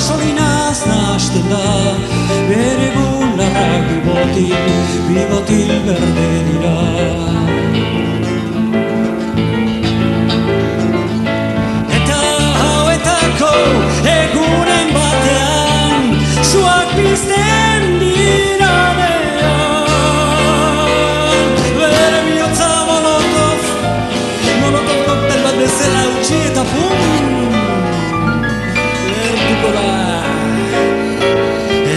gasolinaz nahasten da, bere bularrak bi botil berde dira. Eta hauetako egunen batean, suak pizten dira dean. Bere bihotza molotov koktel bat bezala utzi eta pum! Lertuko da.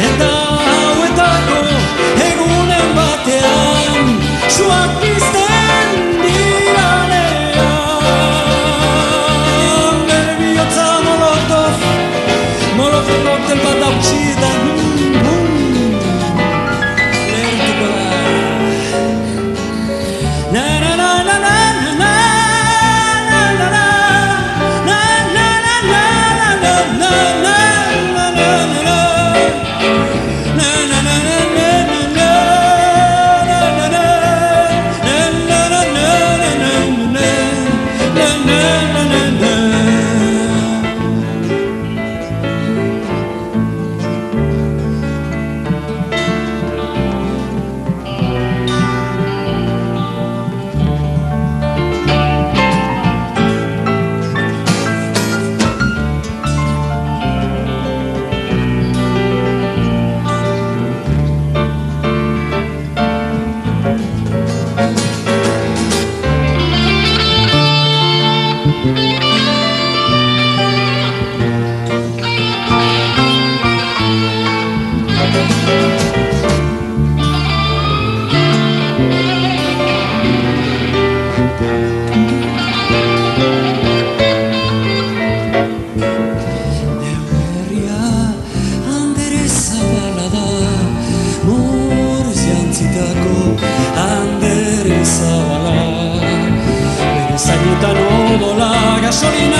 Eta hauetako egunen batean, suak pizten dira dean. Bere bihotza molotov koktel bat utzi eta pum! Lertuko da. Na na na na na na. Zainetan odola gasolina